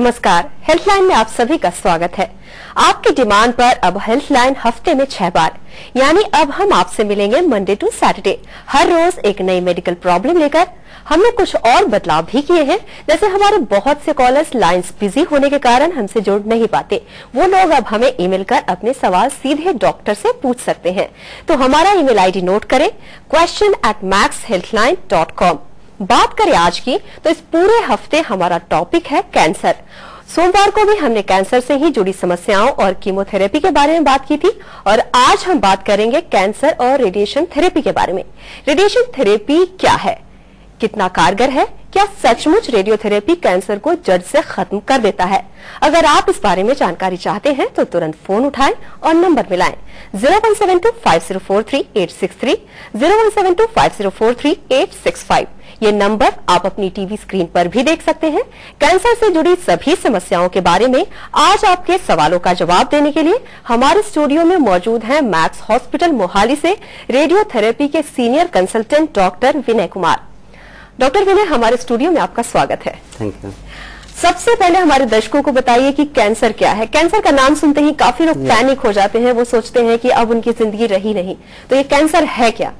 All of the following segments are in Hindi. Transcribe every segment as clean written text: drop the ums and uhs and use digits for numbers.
नमस्कार, हेल्थलाइन में आप सभी का स्वागत है। आपकी डिमांड पर अब हेल्थलाइन हफ्ते में 6 बार, यानी अब हम आपसे मिलेंगे मंडे टू सैटरडे, हर रोज एक नई मेडिकल प्रॉब्लम लेकर। हमने कुछ और बदलाव भी किए हैं, जैसे हमारे बहुत से कॉलर्स लाइंस बिजी होने के कारण हमसे जुड़ नहीं पाते, वो लोग अब हमें ईमेल कर अपने सवाल सीधे डॉक्टर से पूछ सकते हैं। तो हमारा ईमेल आईडी नोट करें, question@maxhealthline.com। बात करें आज की, तो इस पूरे हफ्ते हमारा टॉपिक है कैंसर। सोमवार को भी हमने कैंसर से ही जुड़ी समस्याओं और कीमोथेरेपी के बारे में बात की थी, और आज हम बात करेंगे कैंसर और रेडिएशन थेरेपी के बारे में। रेडिएशन थेरेपी क्या है, कितना कारगर है, क्या सचमुच रेडियोथेरेपी कैंसर को जड़ से खत्म कर देता है? अगर आप इस बारे में जानकारी चाहते हैं तो तुरंत फोन उठाएं और नंबर मिलाएं 01725043-863, 01725043-865। ये नंबर आप अपनी टीवी स्क्रीन पर भी देख सकते हैं। कैंसर से जुड़ी सभी समस्याओं के बारे में आज आपके सवालों का जवाब देने के लिए हमारे स्टूडियो में मौजूद हैं मैक्स हॉस्पिटल मोहाली से रेडियोथेरेपी के senior consultant doctor Vinay Kumar. Doctor विनय, हमारे स्टूडियो में आपका स्वागत है। Thank you. सबसे पहले हमारे दर्शकों को बताइए कि कैंसर क्या है। कैंसर का नाम सुनते ही काफी लोग पैनिक हो जाते हैं, वो सोचते हैं कि अब उनकी जिंदगी रही नहीं। तो ये कैंसर है क्या?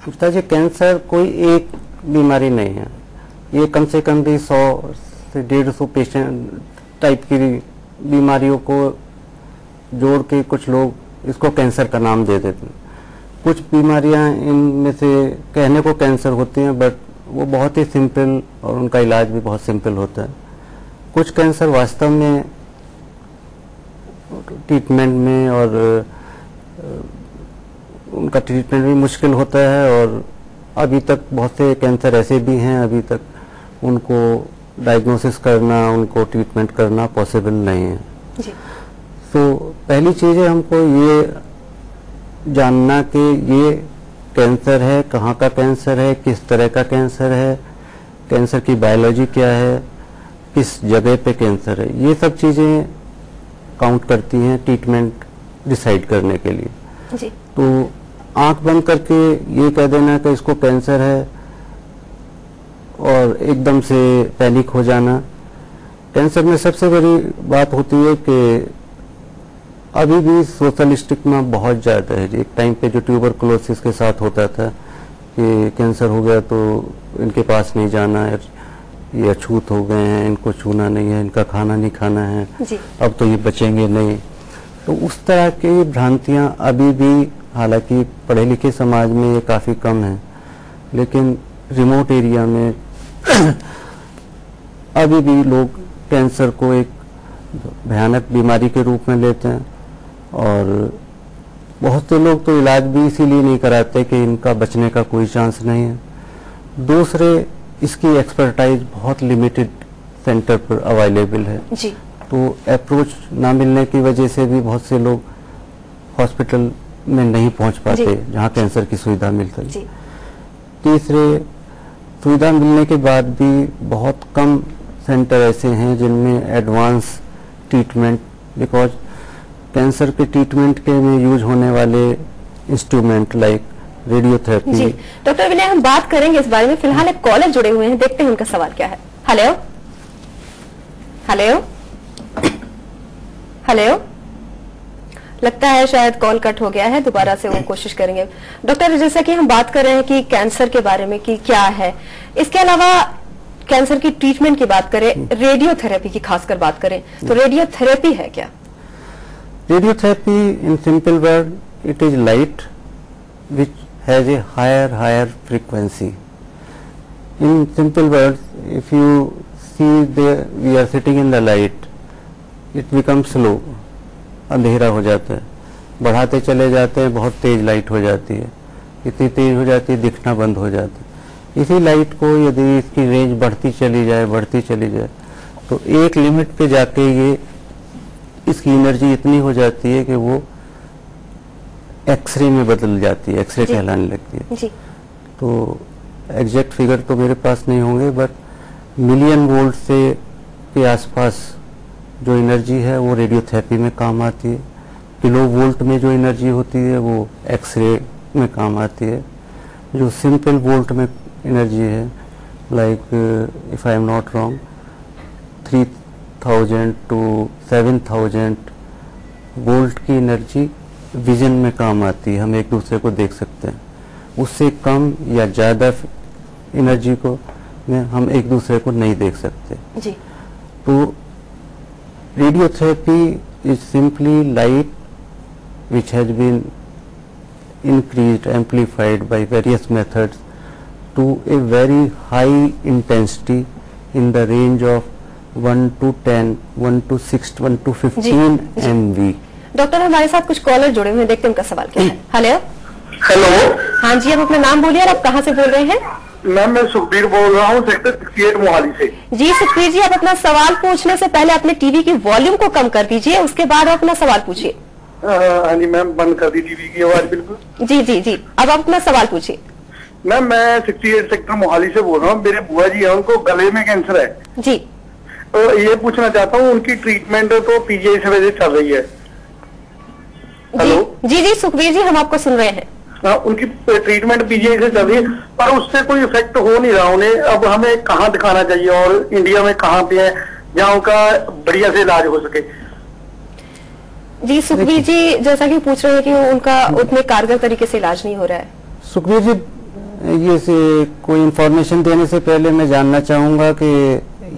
जी, कैंसर कोई एक बीमारी नहीं है, ये कम से कम भी 100 से 150 पेशेंट टाइप की बीमारियों को जोड़ के कुछ लोग इसको कैंसर का नाम दे देते हैं। कुछ बीमारियां इनमें से कहने को कैंसर होती हैं, बट वो बहुत ही सिंपल और उनका इलाज भी बहुत सिंपल होता है। कुछ कैंसर वास्तव में ट्रीटमेंट में और उनका ट्रीटमेंट भी मुश्किल होता है, और अभी तक बहुत से कैंसर ऐसे भी हैं अभी तक उनको डायग्नोसिस करना, उनको ट्रीटमेंट करना पॉसिबल नहीं है जी। तो पहली चीज़ है हमको ये जानना कि ये कैंसर है, कहाँ का कैंसर है, किस तरह का कैंसर है, कैंसर की बायोलॉजी क्या है, किस जगह पे कैंसर है, ये सब चीज़ें काउंट करती हैं ट्रीटमेंट डिसाइड करने के लिए जी। तो आंख बंद करके ये कह देना कि इसको कैंसर है और एकदम से पैनिक हो जाना, कैंसर में सबसे बड़ी बात होती है कि अभी भी सोशल स्टिग्मा बहुत ज़्यादा है। एक टाइम पे जो ट्यूबरकुलोसिस के साथ होता था कि कैंसर हो गया तो इनके पास नहीं जाना है, ये अछूत हो गए हैं, इनको छूना नहीं है, इनका खाना नहीं खाना है जी। अब तो ये बचेंगे नहीं। तो उस तरह की भ्रांतियां अभी भी, हालांकि पढ़े लिखे समाज में ये काफ़ी कम है, लेकिन रिमोट एरिया में अभी भी लोग कैंसर को एक भयानक बीमारी के रूप में लेते हैं, और बहुत से लोग तो इलाज भी इसीलिए नहीं कराते कि इनका बचने का कोई चांस नहीं है। दूसरे, इसकी एक्सपर्टाइज बहुत लिमिटेड सेंटर पर अवेलेबल है जी। तो अप्रोच ना मिलने की वजह से भी बहुत से लोग हॉस्पिटल में नहीं पहुंच पाते जहां कैंसर की सुविधा मिल सके। तीसरे, सुविधा मिलने के बाद भी बहुत कम सेंटर ऐसे हैं जिनमें एडवांस ट्रीटमेंट, बिकॉज कैंसर के ट्रीटमेंट के में यूज होने वाले इंस्ट्रूमेंट लाइक रेडियोथेरेपी जी। डॉक्टर विनय, हम बात करेंगे इस बारे में। फिलहाल एक कॉलर जुड़े हुए हैं, देखते हैं उनका सवाल क्या है। हेलो हेलो हेलो, लगता है शायद कॉल कट हो गया है, दोबारा से वो कोशिश करेंगे। डॉक्टर, जैसा कि हम बात कर रहे हैं कि कैंसर के बारे में कि क्या है, इसके अलावा कैंसर की ट्रीटमेंट की बात करें, रेडियोथेरेपी की खासकर बात करें, तो रेडियोथेरेपी है क्या? Radiotherapy in simple word, it is light which has a higher frequency. In simple words, if you see we are sitting in the light, it become slow, अंधेरा हो जाता है, बढ़ाते चले जाते हैं, बहुत तेज लाइट हो जाती है, इतनी तेज हो जाती है दिखना बंद हो जाता है। इसी लाइट को यदि इसकी रेंज बढ़ती चली जाए तो एक लिमिट पे जाके ये इसकी एनर्जी इतनी हो जाती है कि वो एक्सरे में बदल जाती है, एक्सरे कहलाने लगती है जी। तो एग्जैक्ट फिगर तो मेरे पास नहीं होंगे, बट मिलियन वोल्ट से के आसपास जो एनर्जी है वो रेडियोथेरेपी में काम आती है। किलो वोल्ट में जो एनर्जी होती है वो एक्सरे में काम आती है। जो सिंपल वोल्ट में एनर्जी है, like if I am not wrong 3000 to 7000 volt की एनर्जी विजन में काम आती है, हम एक दूसरे को देख सकते हैं। उससे कम या ज़्यादा एनर्जी को में हम एक दूसरे को नहीं देख सकते जी। तो radiotherapy is simply light which has been increased, amplified by various methods to a very high intensity in the range of 1 to 10, 1 to 6, 1 to 15 MV. Doctor हमारे साथ कुछ कॉलर जुड़े हुए हैं, देखते हैं उनका सवाल क्या है। हेलो हेलो, हाँ जी, आप अपना नाम बोलिए और आप कहाँ से बोल रहे हैं? मैम मैं सुखबीर बोल रहा हूँ, सेक्टर 68 मोहाली से। जी सुखबीर जी, आप अपना सवाल पूछने से पहले अपने टीवी की वॉल्यूम को कम कर दीजिए, उसके बाद आप अपना सवाल पूछिए। हाँ जी मैम, बंद कर दी टीवी की आवाज बिल्कुल। जी जी जी, अब आप अपना सवाल पूछिए। मैम मैं 68 सेक्टर मोहाली से बोल रहा हूँ, मेरे बुआ जी है, उनको गले में कैंसर है जी। तो ये पूछना चाहता हूँ, उनकी ट्रीटमेंट तो पीजीआई से वजह चल रही है। हेलो जी जी सुखबीर जी, हम आपको सुन रहे हैं। हाँ, उनकी ट्रीटमेंट पीजीआई से चल रही है पर उससे कोई इफेक्ट हो नहीं रहा उन्हें। अब हमें कहाँ दिखाना चाहिए और इंडिया में कहाँ पे है जहाँ उनका बढ़िया से इलाज हो सके? जी सुखबीर जी, जैसा कि पूछ रहे हैं कि उनका उतने कारगर तरीके से इलाज नहीं हो रहा है। सुखबीर जी, ये से कोई इंफॉर्मेशन देने से पहले मैं जानना चाहूँगा कि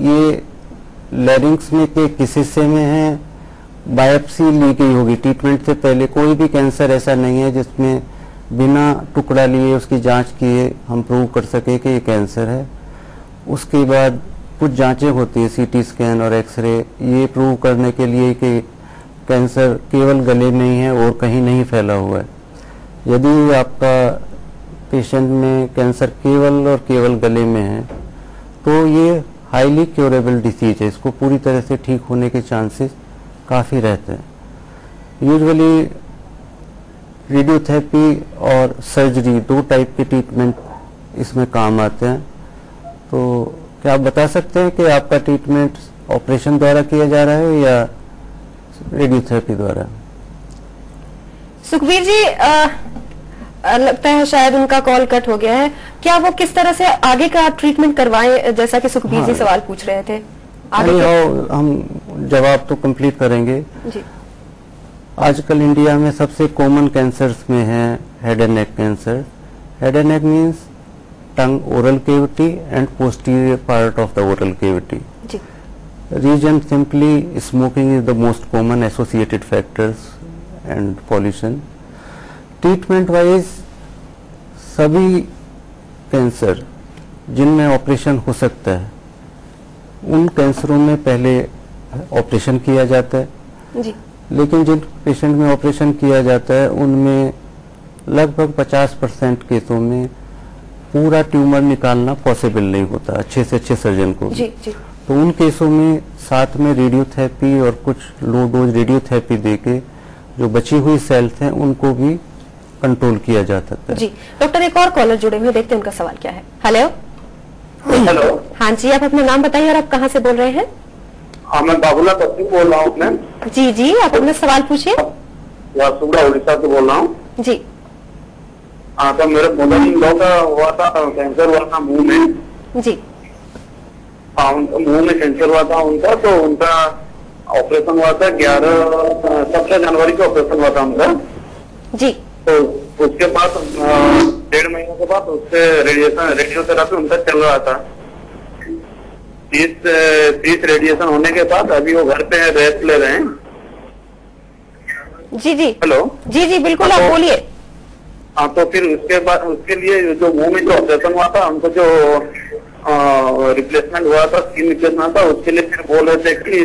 ये लैरिंक्स में के किस हिस्से में है, बायोप्सी ली गई होगी ट्रीटमेंट से पहले? कोई भी कैंसर ऐसा नहीं है जिसमें बिना टुकड़ा लिए उसकी जांच किए हम प्रूव कर सके कि ये कैंसर है। उसके बाद कुछ जांचें होती है, सीटी स्कैन और एक्सरे, ये प्रूव करने के लिए कि कैंसर केवल गले में ही है और कहीं नहीं फैला हुआ है। यदि आपका पेशेंट में कैंसर केवल और केवल गले में है तो ये हाईली क्योरेबल डिसीज है, इसको पूरी तरह से ठीक होने के चांसेस काफ़ी रहते हैं। यूजुअली रेडियोथेरेपी और सर्जरी, दो टाइप के ट्रीटमेंट इसमें काम आते हैं। तो क्या आप बता सकते हैं कि आपका ट्रीटमेंट ऑपरेशन द्वारा किया जा रहा है या रेडियोथेरेपी द्वारा? सुखबीर जी, लगता है शायद उनका कॉल कट हो गया है। क्या वो किस तरह से आगे का ट्रीटमेंट करवाएं, जैसा कि सुखबीर जी सवाल पूछ रहे थे? आगे हम जवाब तो कंप्लीट करेंगे जी। आजकल इंडिया में सबसे कॉमन कैंसर्स में है head and neck cancer. Head and neck means tongue, oral cavity and posterior part of the oral cavity. जी। Region simply smoking is the most common associated factors and pollution. Treatment wise सभी कैंसर जिनमें ऑपरेशन हो सकता है उन कैंसरों में पहले ऑपरेशन किया जाता है जी। लेकिन जिन पेशेंट में ऑपरेशन किया जाता है उनमें लगभग 50% केसों में पूरा ट्यूमर निकालना पॉसिबल नहीं होता अच्छे से अच्छे सर्जन को। जी जी। तो उन केसों में साथ में रेडियोथेरेपी और कुछ लो डोज रेडियोथेरेपी देके जो बची हुई सेल्स हैं उनको भी कंट्रोल किया जा सकता है। जी डॉक्टर, एक और कॉलर जुड़े हुए, देखते हैं उनका सवाल क्या है। हेलो हेलो, हाँ जी, आप अपना नाम बताइए और आप कहाँ से बोल रहे हैं? हाँ मैं बाबूला कत्ती बोल रहा हूँ मैम। जी जी, आप अपना सवाल पूछिए। सुबह उड़ीसा से बोल रहा हूँ जी। हाँ, तो मेरे मदर इन लॉ का हुआ था, कैंसर हुआ था मुंह में। जी। हाँ, मुंह में कैंसर हुआ था उनका, तो उनका ऑपरेशन हुआ था 17 जनवरी को ऑपरेशन हुआ था उनका। जी। तो उसके बाद 1.5 महीने के बाद उससे रेडियोथेरेपी उनका चल रहा था। 30 रेडिएशन होने के बाद अभी वो घर पे रेस्ट ले रहे हैं। जी जी। हेलो। जी जी बिल्कुल, आप बोलिए। हाँ, तो फिर उसके बाद उसके लिए जो मुंह में जो ऑपरेशन हुआ था उनको जो रिप्लेसमेंट हुआ था, स्किन रिप्लेसमेंट था, उसके लिए फिर बोल रहे थे कि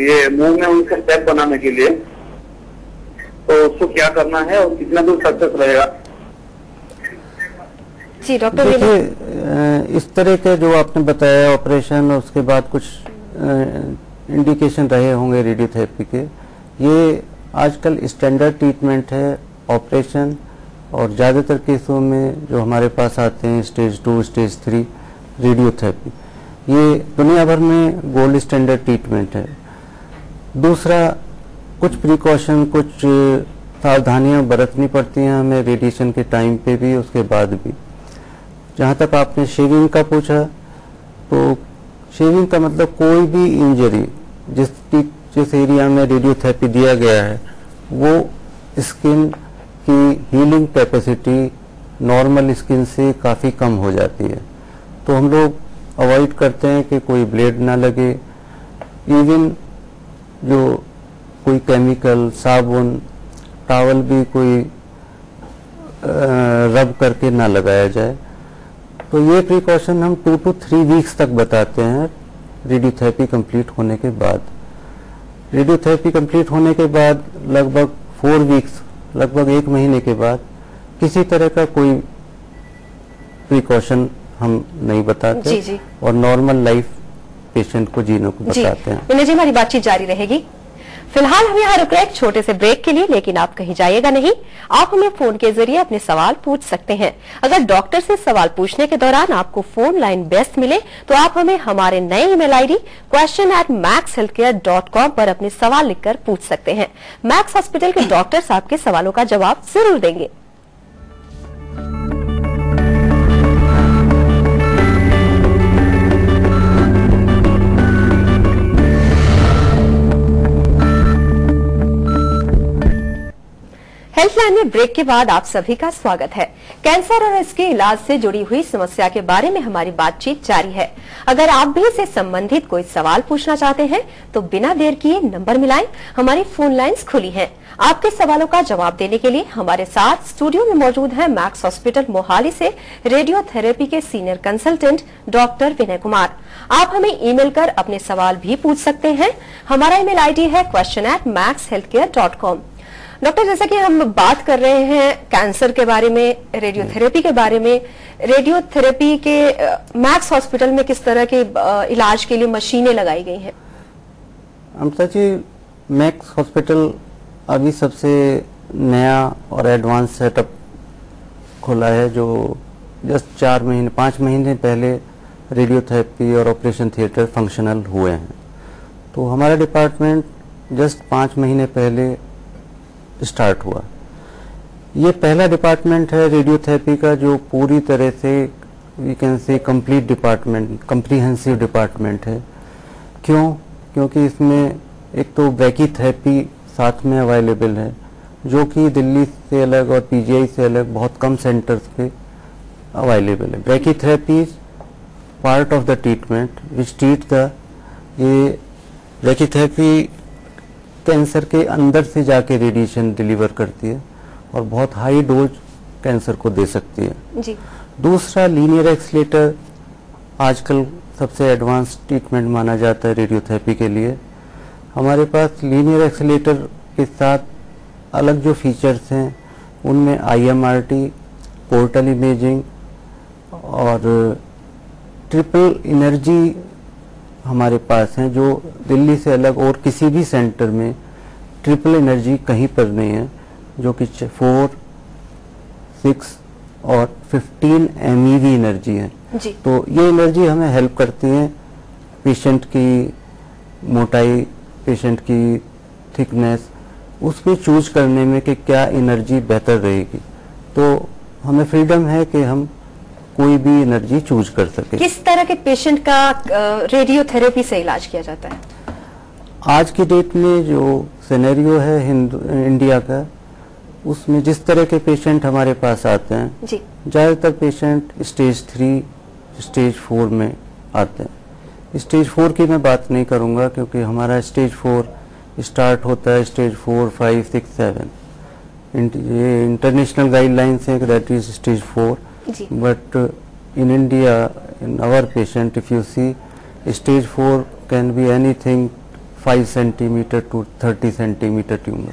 ये मुंह में उनके स्टेप बनाने के लिए, तो उसको क्या करना है और कितना दूर सक्सेस रहेगा? जी डॉक्टर, देखिए इस तरह के जो आपने बताया ऑपरेशन और उसके बाद कुछ इंडिकेशन रहे होंगे रेडियोथेरेपी के, ये आजकल स्टैंडर्ड ट्रीटमेंट है ऑपरेशन। और ज़्यादातर केसों में जो हमारे पास आते हैं स्टेज 2 स्टेज 3 रेडियोथेरेपी, ये दुनिया भर में गोल्ड स्टैंडर्ड ट्रीटमेंट है। दूसरा, कुछ प्रिकॉशन, कुछ सावधानियां बरतनी पड़ती हैं हमें रेडिएशन के टाइम पे भी, उसके बाद भी। जहाँ तक आपने शेविंग का पूछा, तो शेविंग का मतलब कोई भी इंजरी जिस एरिया में रेडियोथेरेपी दिया गया है वो स्किन की हीलिंग कैपेसिटी नॉर्मल स्किन से काफ़ी कम हो जाती है, तो हम लोग अवॉइड करते हैं कि कोई ब्लेड ना लगे। इवन जो कोई केमिकल, साबुन, टॉवल भी कोई रब करके ना लगाया जाए। तो ये प्रिकॉशन हम 2 to 3 वीक्स तक बताते हैं रेडियोथेरेपी कंप्लीट होने के बाद। रेडियोथेरेपी कंप्लीट होने के बाद लगभग 4 वीक्स, लगभग 1 महीने के बाद किसी तरह का कोई प्रिकॉशन हम नहीं बताते जी। और नॉर्मल लाइफ पेशेंट को जीने को बताते हैं। विनय जी, हमारी बातचीत जारी रहेगी। फिलहाल हम यहाँ रुक रहे हैं एक छोटे से ब्रेक के लिए, लेकिन आप कहीं जाइएगा नहीं। आप हमें फोन के जरिए अपने सवाल पूछ सकते हैं। अगर डॉक्टर से सवाल पूछने के दौरान आपको फोन लाइन व्यस्त मिले तो आप हमें हमारे नए ईमेल आईडी question@maxhealthcare.com पर अपने सवाल लिखकर पूछ सकते हैं। मैक्स हॉस्पिटल के डॉक्टर्स आपके सवालों का जवाब जरूर देंगे। हेल्थलाइन में ब्रेक के बाद आप सभी का स्वागत है। कैंसर और इसके इलाज से जुड़ी हुई समस्या के बारे में हमारी बातचीत जारी है। अगर आप भी इससे संबंधित कोई सवाल पूछना चाहते हैं तो बिना देर किए नंबर मिलाएं। हमारी फोन लाइंस खुली हैं। आपके सवालों का जवाब देने के लिए हमारे साथ स्टूडियो में मौजूद है मैक्स हॉस्पिटल मोहाली से रेडियोथेरेपी के senior consultant doctor Vinay Kumar. आप हमें ईमेल कर अपने सवाल भी पूछ सकते हैं। हमारा ईमेल आईडी है question@maxhealthcare.com। डॉक्टर, जैसा कि हम बात कर रहे हैं कैंसर के बारे में, रेडियोथेरेपी के बारे में, रेडियोथेरेपी के मैक्स हॉस्पिटल में किस तरह के इलाज के लिए मशीनें लगाई गई हैं? अमृता जी, मैक्स हॉस्पिटल अभी सबसे नया और एडवांस सेटअप खोला है, जो जस्ट 5 महीने पहले रेडियोथेरेपी और ऑपरेशन थिएटर फंक्शनल हुए हैं। तो हमारा डिपार्टमेंट जस्ट 5 महीने पहले स्टार्ट हुआ। ये पहला डिपार्टमेंट है रेडियोथेरेपी का जो पूरी तरह से we can say complete department, comprehensive department है। क्यों? क्योंकि इसमें एक तो ब्रैकीथेरेपी साथ में अवेलेबल है, जो कि दिल्ली से अलग और पीजीआई से अलग बहुत कम सेंटर्स पे अवेलेबल है। Brachytherapy is part of the treatment which treat the, ये ब्रैकीथेरेपी कैंसर के अंदर से जाके रेडिएशन डिलीवर करती है और बहुत हाई डोज कैंसर को दे सकती है जी। दूसरा लीनियर एक्सीलेटर आजकल सबसे एडवांस ट्रीटमेंट माना जाता है रेडियोथेरेपी के लिए। हमारे पास लीनियर एक्सीलेटर के साथ अलग जो फीचर्स हैं उनमें IMRT, पोर्टल इमेजिंग और ट्रिपल एनर्जी हमारे पास हैं, जो दिल्ली से अलग और किसी भी सेंटर में ट्रिपल एनर्जी कहीं पर नहीं है, जो कि 4, 6 और 15 MeV एनर्जी है। तो ये एनर्जी हमें हेल्प करती है पेशेंट की मोटाई, पेशेंट की थिकनेस, उसमें चूज करने में कि क्या एनर्जी बेहतर रहेगी। तो हमें फ्रीडम है कि हम कोई भी एनर्जी चूज कर सके। किस तरह के पेशेंट का रेडियोथेरेपी से इलाज किया जाता है? आज की डेट में जो सिनेरियो है इंडिया का, उसमें जिस तरह के पेशेंट हमारे पास आते हैं, ज़्यादातर पेशेंट स्टेज 3, स्टेज 4 में आते हैं। स्टेज 4 की मैं बात नहीं करूंगा क्योंकि हमारा स्टेज 4 स्टार्ट होता है स्टेज 4, 5, 6, 7। ये इंटरनेशनल गाइडलाइंस हैं, that is stage 4। But in India, in our patient, if you see, stage 4 can be anything 5 centimeter to 30 centimeter tumor.